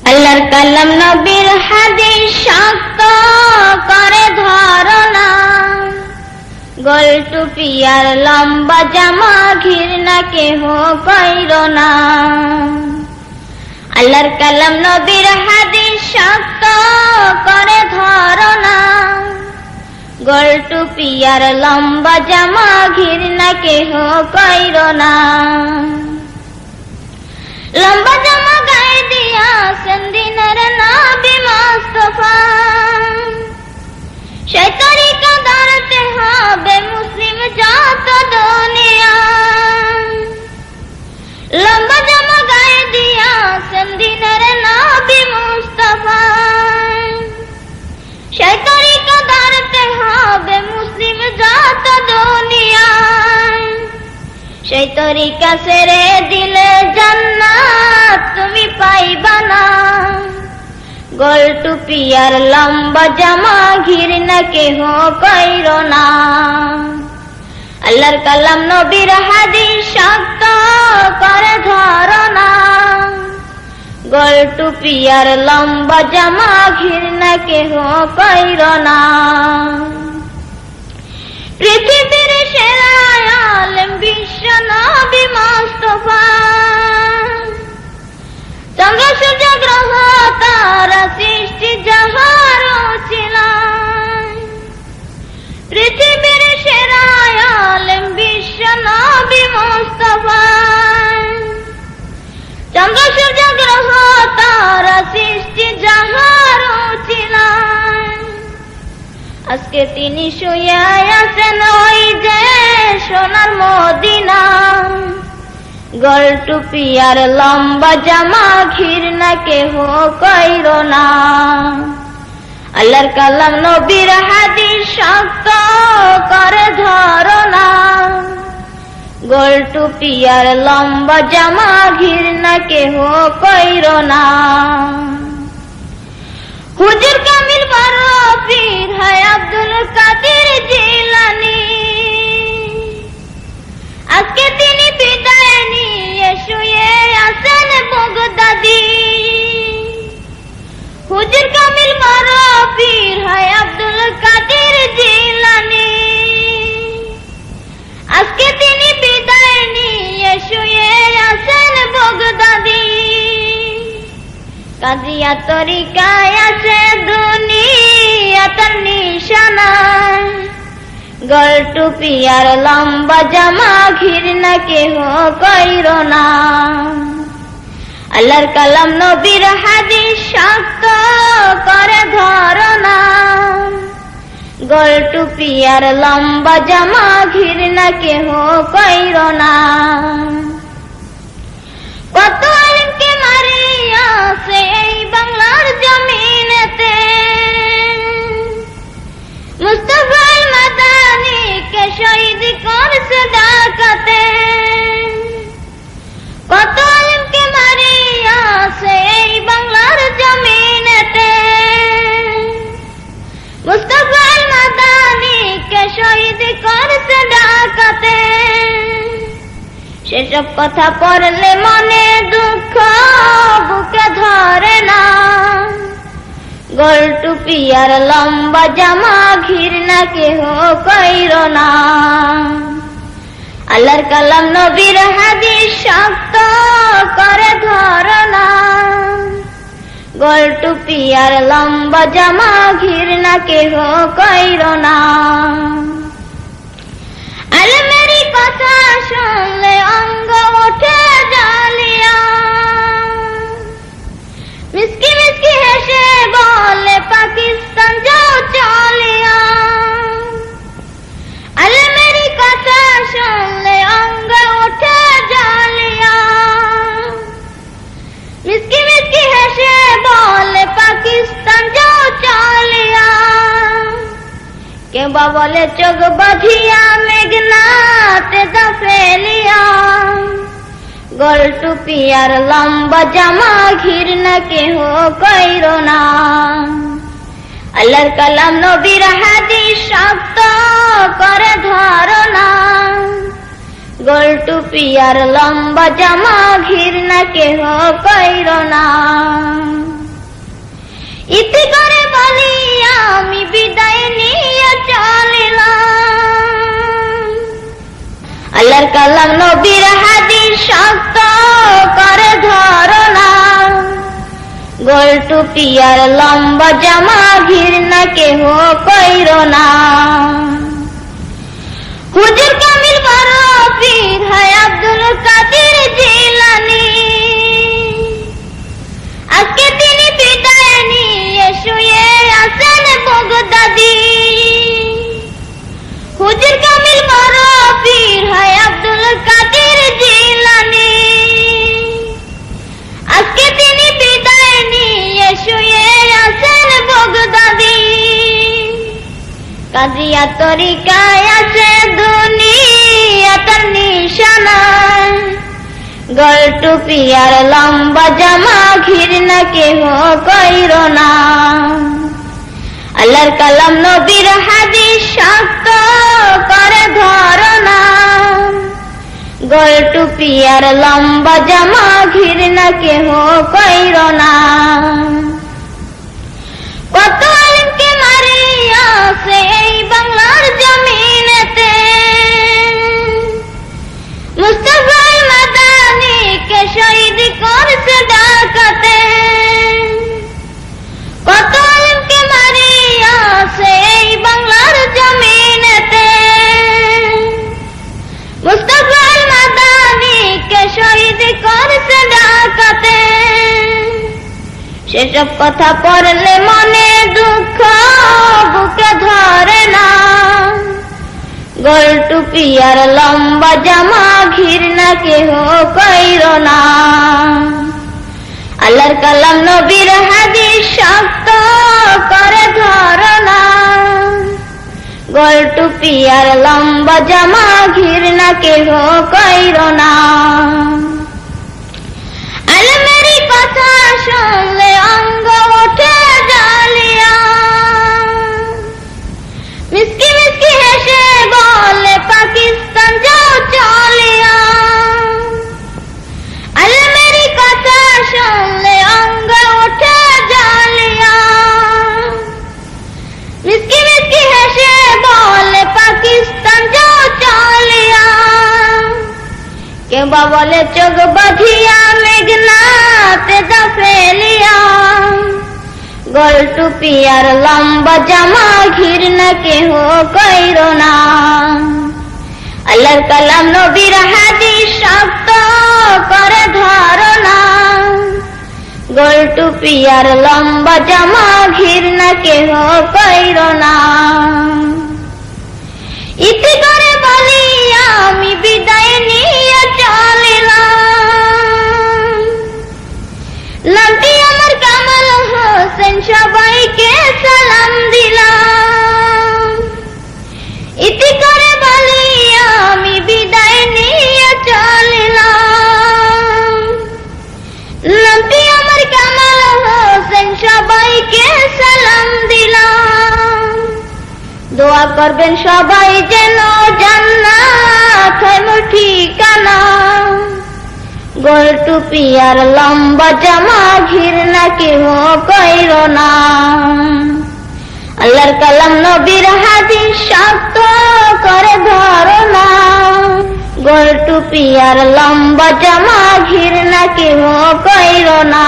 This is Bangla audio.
আল্লাহর কালাম নবীর হাদিস শক্ত করে ধারণা, গোল টুপি আর লম্বা জামা ঘৃণা কেহ কইর না। আল্লাহর কালাম নবীর হাদিস শক্ত করে ধারণা, গোল টুপি আর লম্বা জামা ঘৃণা কেহ কইর না। লম্বা জামা গায়ে দিয়াছেন দিনের নবী মুস্তাফা, সেই তরিকা ধরতে হবে মুসলিম যত দুনিয়া। লম্বা জামা গায়ে দিয়াছেন দিনের নবী মুস্তাফা, সেই তরিকা ধরতে হবে মুসলিম যত দুনিয়া। সেই তরিকা ছেড়ে দিলে জান্নাত তুমি পাইবা না, গোল টুপি আর লম্বা জামা ঘৃণা কেহ কইর না। আল্লাহর কালাম নবীর হাদিস শক্ত করে ধারণা, গোল টুপি আর লম্বা জামা ঘৃণা কেহ কইর না। পৃথিবীর সেরা আলেম বিশ্ব নবী মুস্তাফা, চন্দ্র সূর্য গ্রহ তারা সৃষ্টি যাহার ছিলেন। পৃথিবীর সেরা আলেম বিশ্ব নবী মুস্তাফা, চন্দ্র সূর্য গ্রহ তারা সৃষ্টি যাহার ছিলেন। আজকে তিনি শুয়ে আছেন ওই যে সোনার মদিনা, গোল টুপি আর লম্বা জামা ঘৃণা কেহ কইর না। আল্লাহর কালাম নবীর হাদিস শক্ত করে ধারণা, গোল টুপি আর লম্বা জামা ঘৃণা কেহ কইর না। হুজুর কামিল বড় পীর হয় আব্দুল কাদের জিলানী, আজকে তিনি বিদায় নিয়ে শুয়ে আছেন বগদাদি। হুজুর কামিল বড় পীর হয় আব্দুল কাদের জিলানী, আজকে তিনি বিদায় নিয়ে শুয়ে আছেন বগদাদি। কাদিয়া তরিকায় আছে দুনিয়ার নিশানা, গোল টুপি আর লম্বা জামা ঘৃণা কেহ কইর না। আল্লাহর কালাম নবীর হাদিস শক্ত করে ধারণা, গোল টুপি আর লম্বা জামা ঘৃণা কেহ কইর না। কত আলেমকে মারিয়াছে এই বাংলার জমিনেতে, মুস্তাফা মাদানীকে শহীদ করছে ঢাকাতে। কত আলেমকে মারিয়াছে এই বাংলার জমিনেতে, মুস্তাফা মাদানীকে শহীদ করছে ঢাকাতে। সেসব কথা পড়লে মনে দুঃখ বুকে ধরে না, গোল টুপি আর লম্বা জামা ঘৃণা কেহ কইর না। আল্লাহর কালাম নবীর হাদিস শক্ত করে ধারণা, গোল টুপি আর লম্বা জামা ঘৃণা কেহ কইর না। আলেমেরই কথা শুনলে অঙ্গ ওঠে জালিয়া, মিসকি মিসকি হেসে বলে পাকিস্তান যাও চলিয়া। আলেমেরই কথা শুনলে অঙ্গ ওঠে জালিয়া, মিসকি মিসকি হেসে বলে পাকিস্তান যাও চলিয়া। কেউ বা বলে চোখ বাঁধিয়া মেঘনাতে দা ফেলিয়া, গোল টুপি আর লম্বা জামা ঘৃণা কেহ কইর না। আল্লাহর কালাম নবীর হাদিস শক্ত করে ধারণা, গোল টুপি আর লম্বা জামা ঘৃণা কেহ কইর না। কালাম নবীর হাদিস শক্ত করে ধরনা, গোল টুপি আর লম্বা জামা ঘৃণা কেহ কইরো না। হুজুর কামিল বড় পীর হয় আব্দুল কাদের জিলানী, আজকে তিনি বিদায় নিয়ে শুয়ে আছেন বগদাদি। হুজুর কামিল বড় পীর হয় আব্দুল কাদের জিলানী, আজকে তিনি বিদায় নিয়ে শুয়ে আছেন বগদাদি। কাদিয়া তরিকায় আছে দুনিয়াটার নিশানা, গোল টুপি আর লম্বা জামা ঘৃণা কেহ কইরো না। আল্লাহর কালাম নবীর হাদিস শক্ত করে ধরনা, গোল টুপি আর লম্বা জামা ঘৃণা কেহ কইরো না। কত আলিমকে মারিয়াছে এই বাংলার জমিনেতে, মুস্তাফা মাদানীকে শহীদ করছে ঢাকাতে। কত আলিমকে মারিয়াছে এই বাংলার জমিনেতে, মুস্তাফা মাদানীকে শহীদ করছে ঢাকাতে। সেসব কথা পড়লে মনে দুঃখ বুকে ধরে না, গোল টুপি আর লম্বা জামা ঘৃণা কেহ কইরো না। আল্লাহর কালাম নবীর হাদিস শক্ত করে ধরনা, গোল টুপি আর লম্বা জামা ঘৃণা কেহ কইরো না। আলমেরি কথা শুনলে অঙ্গ ওঠে জ্বালিয়া, মিসকি মিসকি হেসে বলে পাকিস্তান যাও চলিয়া। আলমেরি কথা শুনলে অঙ্গ ওঠে জ্বালিয়া, মিসকি মিসকি হেসে বলে পাকিস্তান যাও চলিয়া। কেউ বা বলে চোখ বাঁধিয়া মেঘনাতে দা ফেলিয়া, গোল টুপি আর লম্বা জামা ঘৃণা কেহ কইরো না। আল্লাহর কালাম নবীর হাদিস শক্ত করে ধরনা, গোল টুপি আর লম্বা জামা ঘৃণা কেহ কইরো না। ইতি করে বলি আমি বিদায় নিয়ে চলিলাম, নামটি আমার কামাল হোসেন সবাইকে সালাম দিলাম। ইতি করে বলি আমি বিদায় নিয়ে চলিলাম, নামটি আমার কামাল হোসেন সবাইকে সালাম দিলাম। দোয়া করবেন সবাই যেন জান্নাত হয় মোর ঠিকানা, গোল টুপি আর লম্বা জামা ঘৃণা কেহ কইরো না। আল্লাহর কালাম নবীর হাদিস শক্ত করে ধরনা, গোল টুপি আর লম্বা জামা ঘৃণা কেহ কইরো না।